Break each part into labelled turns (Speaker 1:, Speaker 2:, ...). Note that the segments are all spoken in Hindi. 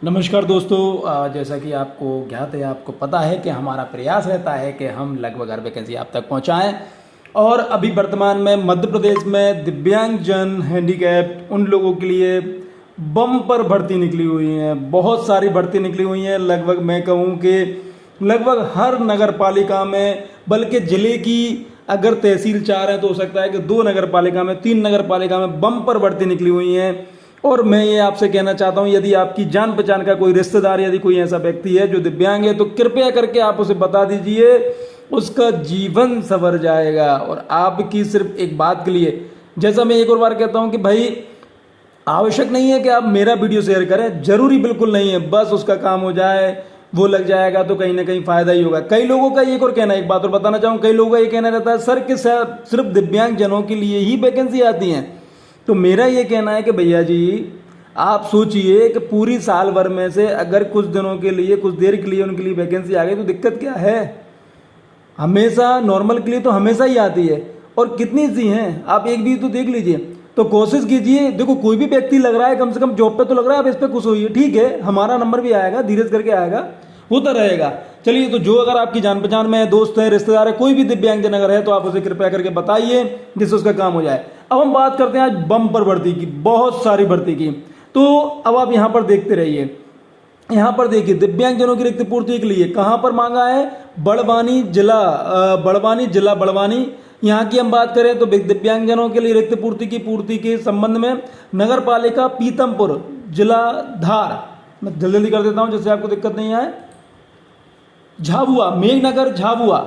Speaker 1: नमस्कार दोस्तों, जैसा कि आपको ज्ञात है, आपको पता है कि हमारा प्रयास रहता है कि हम लगभग हर वैकेंसी आप तक पहुंचाएं। और अभी वर्तमान में मध्य प्रदेश में दिव्यांगजन हैंडीकैप उन लोगों के लिए बम्पर भर्ती निकली हुई है। बहुत सारी भर्ती निकली हुई हैं। लगभग मैं कहूँ कि लगभग हर नगर पालिका में, बल्कि ज़िले की अगर तहसील 4 है तो हो सकता है कि 2 नगर पालिका में, 3 नगर पालिका में बम्पर भर्ती निकली हुई हैं। और मैं ये आपसे कहना चाहता हूँ, यदि आपकी जान पहचान का कोई रिश्तेदार, यदि कोई ऐसा व्यक्ति है जो दिव्यांग है, तो कृपया करके आप उसे बता दीजिए, उसका जीवन संवर जाएगा। और आपकी सिर्फ एक बात के लिए, जैसा मैं एक और बार कहता हूँ कि भाई आवश्यक नहीं है कि आप मेरा वीडियो शेयर करें, जरूरी बिल्कुल नहीं है, बस उसका काम हो जाए, वो लग जाएगा तो कहीं ना कहीं फायदा ही होगा। कई लोगों का एक और कहना, एक बात और बताना चाहूँ, कई लोगों का ये कहना रहता है सर कि सिर्फ दिव्यांग जनों के लिए ही वैकेंसी आती हैं। तो मेरा ये कहना है कि भैया जी, आप सोचिए कि पूरी साल भर में से अगर कुछ दिनों के लिए, कुछ देर के लिए उनके लिए वैकेंसी आ गई तो दिक्कत क्या है। हमेशा नॉर्मल के लिए तो हमेशा ही आती है। और कितनी सी हैं, आप एक भी तो देख लीजिए। तो कोशिश कीजिए, देखो कोई भी व्यक्ति लग रहा है, कम से कम जॉब पे तो लग रहा है, आप इस पर खुश होइए। ठीक है, हमारा नंबर भी आएगा, धीरे करके आएगा, होता रहेगा। चलिए, तो जो अगर आपकी जान पहचान में है, दोस्त है, रिश्तेदार है, कोई भी दिव्यांगजन अगर है, तो आप उसे कृपया करके बताइए जिससे उसका काम हो जाए। अब हम बात करते हैं आज बम्पर भर्ती की, बहुत सारी भर्ती की। तो अब आप यहाँ पर देखते रहिए। यहाँ पर देखिए, दिव्यांगजनों की रिक्त पूर्ति के लिए कहाँ पर मांगा है? बड़वानी जिला बड़वानी। यहाँ की हम बात करें तो दिव्यांगजनों के लिए रिक्त पूर्ति के संबंध में नगर पालिका पीतमपुर, जिला धार। मैं जल्दी जल्दी कर देता हूँ जिससे आपको दिक्कत नहीं आए। झाबुआ, मेघनगर झाबुआ,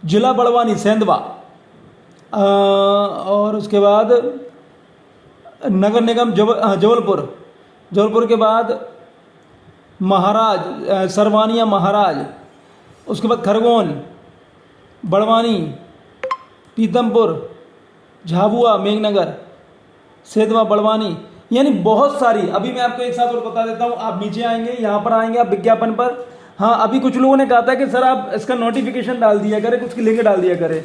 Speaker 1: जिला बड़वानी सेंधवा। और उसके बाद नगर निगम जबलपुर के बाद महाराज, सरवानिया महाराज। उसके बाद खरगोन, बड़वानी, पीतमपुर, झाबुआ, मेघनगर, सेंधवा, बड़वानी, यानी बहुत सारी। अभी मैं आपको एक साथ और बता देता हूँ। आप नीचे आएंगे, यहाँ पर आएंगे आप विज्ञापन पर। हाँ, अभी कुछ लोगों ने कहा था कि सर आप इसका नोटिफिकेशन डाल दिया करें, कुछ की लिंक डाल दिया करें।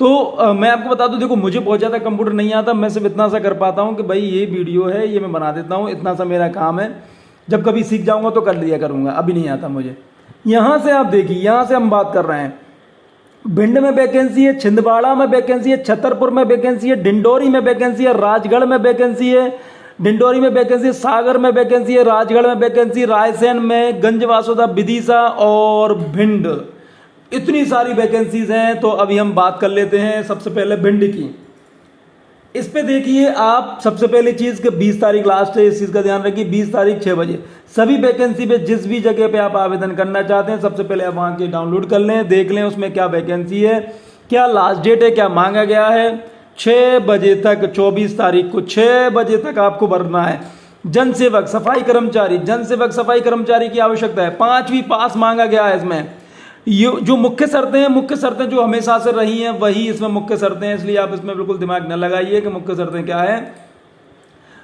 Speaker 1: तो मैं आपको बता दूं, देखो मुझे बहुत ज़्यादा कंप्यूटर नहीं आता, मैं सिर्फ इतना सा कर पाता हूं कि भाई ये वीडियो है, ये मैं बना देता हूं, इतना सा मेरा काम है। जब कभी सीख जाऊंगा तो कर लिया करूंगा, अभी नहीं आता मुझे। यहाँ से आप देखिए, यहाँ से हम बात कर रहे हैं। भिंड में वैकेंसी है, छिंदवाड़ा में वैकेंसी है, छतरपुर में वैकेंसी है, डिंडोरी में वैकेंसी है, राजगढ़ में वैकेंसी है, डिंडोरी में वैकेंसी है, सागर में वैकेंसी है, राजगढ़ में वैकेंसी, रायसेन में, गंजवासुदा, विदिशा और भिंड। इतनी सारी वैकेंसीज हैं। तो अभी हम बात कर लेते हैं सबसे पहले भिंड की। इस पे देखिए आप, सबसे पहली चीज कि 20 तारीख लास्ट है, इस चीज का ध्यान रखिए। 20 तारीख 6 बजे सभी वैकेंसी पे, जिस भी जगह पे आप आवेदन करना चाहते हैं, सबसे पहले आप वहां के डाउनलोड कर लें, देख लें उसमें क्या वैकेंसी है, क्या लास्ट डेट है, क्या मांगा गया है। 6 बजे तक, 24 तारीख को 6 बजे तक आपको भरना है। जनसेवक, सफाई कर्मचारी की आवश्यकता है। 5वीं पास मांगा गया है इसमें। ये जो मुख्य शर्तें जो हमेशा से रही हैं वही इसमें मुख्य शर्तें हैं, इसलिए आप इसमें बिल्कुल दिमाग न लगाइए कि मुख्य शर्तें क्या है।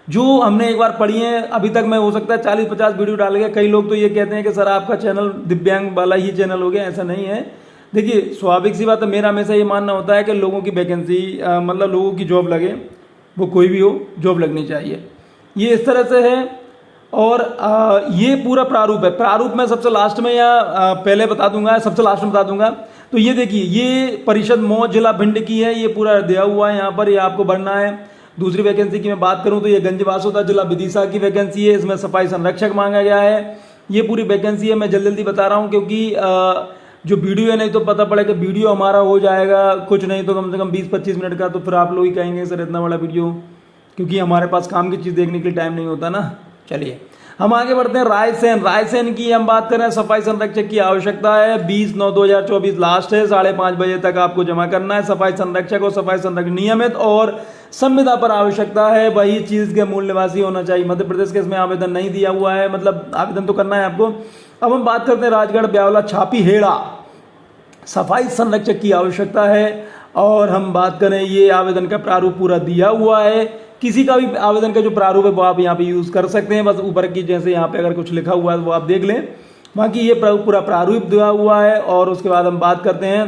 Speaker 1: जो हमने एक बार पढ़ी हैं, अभी तक मैं हो सकता है 40-50 वीडियो डाल गया। कई लोग तो ये कहते हैं कि सर आपका चैनल दिव्यांग वाला ही चैनल हो गया, ऐसा नहीं है। देखिए, स्वाभाविक सी बात है, मेरा हमेशा ये मानना होता है कि लोगों की वैकेंसी, मतलब लोगों की जॉब लगे, वो कोई भी हो, जॉब लगनी चाहिए, ये इस तरह से है। और ये पूरा प्रारूप है। प्रारूप में सबसे लास्ट में या पहले बता दूंगा, सबसे लास्ट में बता दूंगा। तो ये देखिए, ये परिषद मौज जिला भिंड की है, ये पूरा दिया हुआ है यहाँ पर, ये आपको भरना है। दूसरी वैकेंसी की मैं बात करूँ तो ये गंजवासुदा जिला विदिशा की वैकेंसी है, इसमें सफाई संरक्षक मांगा गया है। ये पूरी वैकेंसी है, मैं जल्दी जल्दी बता रहा हूँ क्योंकि जो वीडियो है, नहीं तो पता पड़े कि वीडियो हमारा हो जाएगा कुछ नहीं तो कम से कम 20-25 मिनट का, तो फिर आप लोग ही कहेंगे सर इतना बड़ा वीडियो, क्योंकि हमारे पास काम की चीज़ देखने के लिए टाइम नहीं होता ना। चलिए हम आगे बढ़ते हैं। रायसेन की हम बात करें, सफाई संरक्षक की आवश्यकता है। 20/9/2024 लास्ट है, 5:30 बजे तक आपको जमा करना है। सफाई संरक्षक और सफाई संरक्षक नियमित और संविदा पर आवश्यकता है। वही चीज के मूल निवासी होना चाहिए। मध्य प्रदेश के इसमें आवेदन नहीं दिया हुआ है, मतलब आवेदन तो करना है आपको। अब हम बात करते हैं राजगढ़, ब्यावला, छापी, हेड़ा, सफाई संरक्षक की आवश्यकता है। और हम बात करें, ये आवेदन का प्रारूप पूरा दिया हुआ है। किसी का भी आवेदन का जो प्रारूप है वो आप यहाँ पे यूज़ कर सकते हैं। बस ऊपर की जैसे यहाँ पे अगर कुछ लिखा हुआ है वो आप देख लें, बाकी ये पूरा प्रारूप दिया हुआ है। और उसके बाद हम बात करते हैं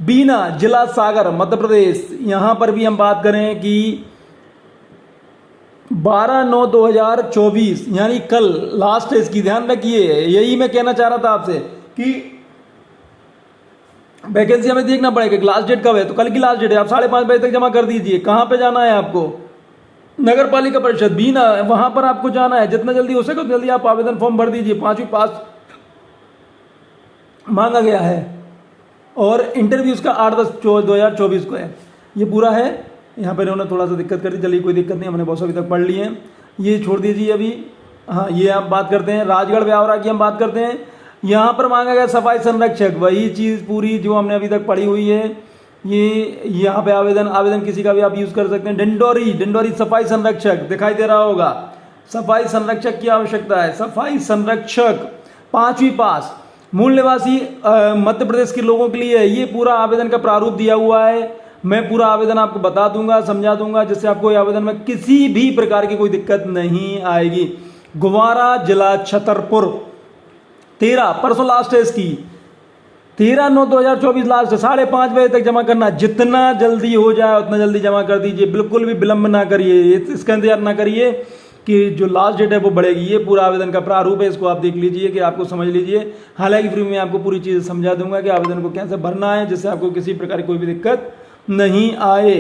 Speaker 1: बीना, जिला सागर, मध्य प्रदेश। यहाँ पर भी हम बात करें कि 12/9/2024 यानी कल लास्ट है इसकी, ध्यान रखिए। यही मैं कहना चाह रहा था आपसे कि वैकेंसी हमें देखना पड़ेगा कि लास्ट डेट कब है। तो कल की लास्ट डेट है, आप 5:30 बजे तक जमा कर दीजिए। कहाँ पे जाना है आपको? नगर पालिका परिषद बीना, वहां पर आपको जाना है। जितना जल्दी हो सके उतना जल्दी आप आवेदन फॉर्म भर दीजिए। 5वीं पास मांगा गया है और इंटरव्यूज का 8/10/2024 को है। ये पूरा है। यहाँ पर इन्होंने थोड़ा सा दिक्कत कर दी, चलिए कोई दिक्कत नहीं, हमने बहुत अभी तक पढ़ लिए हैं, ये छोड़ दीजिए अभी। हाँ, ये आप बात करते हैं राजगढ़ ब्यावरा की, हम बात करते हैं। यहाँ पर मांगा गया सफाई संरक्षक, वही चीज़ पूरी जो हमने अभी तक पढ़ी हुई है। ये यहाँ पे आवेदन किसी का भी आप यूज़ कर सकते हैं। डिंडोरी सफाई संरक्षक दिखाई दे रहा होगा। सफाई संरक्षक की आवश्यकता है। सफाई संरक्षक 5वीं पास, मूल निवासी मध्य प्रदेश के लोगों के लिए है। ये पूरा आवेदन का प्रारूप दिया हुआ है। मैं पूरा आवेदन आपको बता दूंगा, समझा दूंगा, जिससे आपको ये आवेदन में किसी भी प्रकार की कोई दिक्कत नहीं आएगी। गुवारा जिला छतरपुर, 13 परसों लास्ट है इसकी, 13/9/2024 लास्ट है। 5:30 बजे तक जमा करना। जितना जल्दी हो जाए उतना जल्दी जमा कर दीजिए, बिल्कुल भी विलंब ना करिए, इसका इंतजार ना करिए कि जो लास्ट डेट है वो बढ़ेगी। ये पूरा आवेदन का प्रारूप है, इसको आप देख लीजिए कि आपको समझ लीजिए। हालांकि फ्री में आपको पूरी चीज़ समझा दूंगा कि आवेदन को कैसे भरना है, जिससे आपको किसी प्रकार की कोई भी दिक्कत नहीं आए।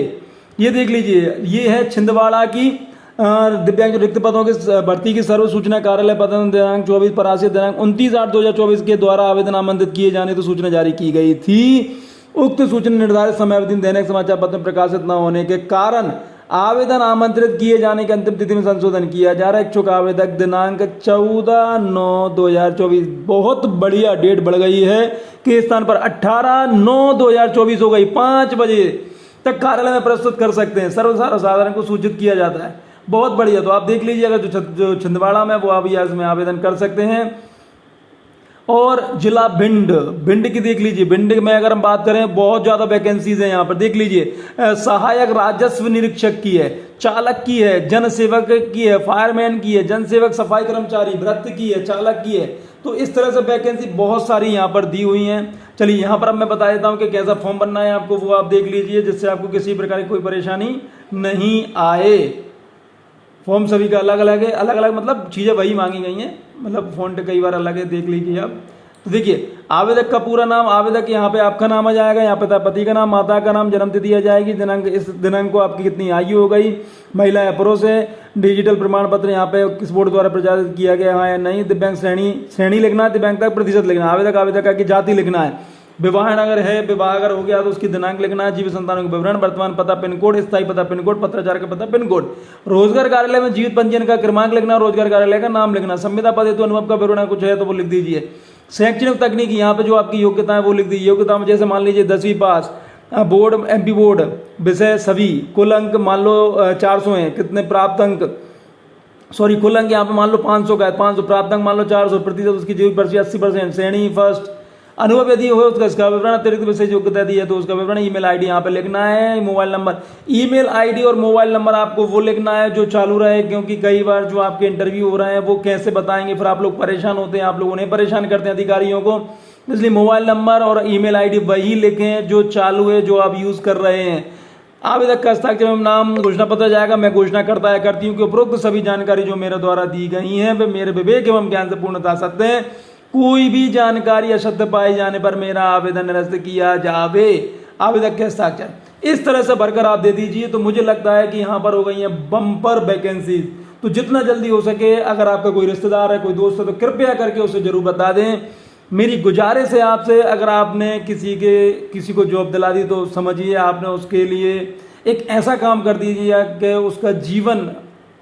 Speaker 1: ये देख लीजिए, ये है छिंदवाड़ा की दिव्यांग रिक्त पदों के भर्ती की सर्व सूचना कार्यालय, पदन दिनांक 24 परासी दिनांक 29/8/2024 के द्वारा आवेदन आमंत्रित किए जाने तो सूचना जारी की गई थी। उक्त सूचना निर्धारित समयावधि दैनिक समाचार पत्र में प्रकाशित न होने के कारण आवेदन आमंत्रित किए जाने की अंतिम तिथि में संशोधन किया जा रहा है। इच्छुक आवेदक दिनांक 14/9/2024, बहुत बढ़िया डेट बढ़ गई है, के स्थान पर 18/9/2024 हो गई। 5 बजे तक कार्यालय में प्रस्तुत कर सकते हैं। सर्वसाधारण को सूचित किया जाता है। बहुत बढ़िया। तो आप देख लीजिए, अगर जो छिंदवाड़ा में, वो आप इसमें आवेदन कर सकते हैं। और जिला भिंड की देख लीजिए। भिंड में अगर हम बात करें, बहुत ज़्यादा वैकेंसीज हैं यहाँ पर, देख लीजिए। सहायक राजस्व निरीक्षक की है, चालक की है, जन सेवक की है, फायरमैन की है, जन सेवक, सफाई कर्मचारी, भृत्य की है, चालक की है। तो इस तरह से वैकेंसी बहुत सारी यहाँ पर दी हुई हैं। चलिए यहाँ पर अब मैं बता देता हूँ कि कैसा फॉर्म बनना है आपको, वो आप देख लीजिए, जिससे आपको किसी प्रकार की कोई परेशानी नहीं आए। फॉर्म सभी का अलग अलग है, अलग अलग मतलब चीज़ें वही मांगी गई हैं, मतलब फ़ॉन्ट कई बार अलग है, देख लीजिए आप। तो देखिए, आवेदक का पूरा नाम, आवेदक यहाँ पे आपका नाम आ जाएगा, यहाँ पे पति का नाम, माता का नाम, जन्म तिथि आ जाएगी, दिनांक, इस दिनांक को आपकी कितनी आयु हो गई, महिला या पुरुष है, डिजिटल प्रमाण पत्र यहाँ पे किस बोर्ड द्वारा प्रचारित किया गया है या नहीं, दिव्यांग श्रेणी लिखना है, दिव्यांगता प्रतिशत लिखना है, आवेदक की जाति लिखना है, विवाह अगर है, विवाह अगर हो गया तो उसकी दिनांक लिखना है, जीवित संतानों के विवरण, वर्तमान पता पिन कोड, स्थायी पता पिन कोड, पत्राचार का पता पिन कोड, रोजगार कार्यालय में जीवित पंजीयन का क्रमांक लिखना, रोजगार कार्यालय का नाम लिखना, संविदा पद हेतु अनुभव का विवरण कुछ है तो वो लिख दीजिए। शैक्षणिक तकनीकी, यहाँ पे जो आपकी योग्यता है वो लिख दीजिए। योग्यता में जैसे मान लीजिए 10वीं पास, बोर्ड MP बोर्ड, विषय सभी, कुल अंक मान लो 400 हैं, कितने प्राप्त अंक, सॉरी कुल अंक यहाँ पे मान लो 500 का है, 500 प्राप्त अंक मान लो 400, प्रतिशत उसकी जीवित पर्ची 80%, श्रेणी फर्स्ट, अनुभव यदि हो उसका इसका विवरण, अतिरिक्त विषय योग्यता दी है तो उसका विवरण, ईमेल आईडी यहाँ पे लिखना है, मोबाइल नंबर, ईमेल आईडी और मोबाइल नंबर आपको वो लिखना है जो चालू रहे, क्योंकि कई बार जो आपके इंटरव्यू हो रहे हैं वो कैसे बताएंगे, फिर आप लोग परेशान होते हैं, आप लोग उन्हें परेशान करते हैं अधिकारियों को, इसलिए मोबाइल नंबर और ईमेल आईडी वही लिखें जो चालू है, जो आप यूज कर रहे हैं। आवेदक का हस्ताक्षर में नाम, घोषणा पत्र जाएगा, मैं घोषणा करती हूँ कि उपरोक्त सभी जानकारी जो मेरे द्वारा दी गई हैं वे मेरे विवेक एवं ज्ञान से पूर्णतः सत्य है। कोई भी जानकारी असत्य पाए जाने पर मेरा आवेदन निरस्त किया जावे। आवेदक के हस्ताक्षर इस तरह से भरकर आप दे दीजिए। तो मुझे लगता है कि यहाँ पर हो गई है बम्पर वैकेंसी। तो जितना जल्दी हो सके, अगर आपका कोई रिश्तेदार है, कोई दोस्त है, तो कृपया करके उसे जरूर बता दें। मेरी गुजारिश है आपसे, अगर आपने किसी को जॉब दिला दी तो समझिए आपने उसके लिए एक ऐसा काम कर दीजिए कि उसका जीवन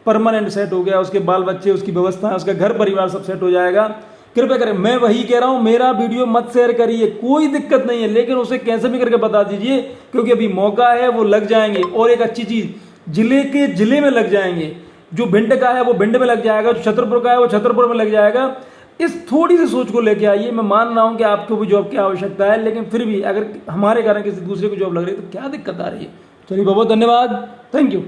Speaker 1: परमानेंट सेट हो गया, उसके बाल बच्चे, उसकी व्यवस्था, उसका घर परिवार सब सेट हो जाएगा। कृपया करें, मैं वही कह रहा हूं, मेरा वीडियो मत शेयर करिए, कोई दिक्कत नहीं है, लेकिन उसे कैसे भी करके बता दीजिए, क्योंकि अभी मौका है, वो लग जाएंगे। और एक अच्छी चीज, जिले में लग जाएंगे। जो भिंड का है वो भिंड में लग जाएगा, जो छतरपुर का है वो छतरपुर में लग जाएगा। इस थोड़ी सी सोच को लेके आइए। मैं मान रहा हूं कि आपको भी जॉब की आवश्यकता है, लेकिन फिर भी अगर हमारे कारण किसी दूसरे को जॉब लग रही है तो क्या दिक्कत आ रही है। चलिए, बहुत बहुत धन्यवाद, थैंक यू।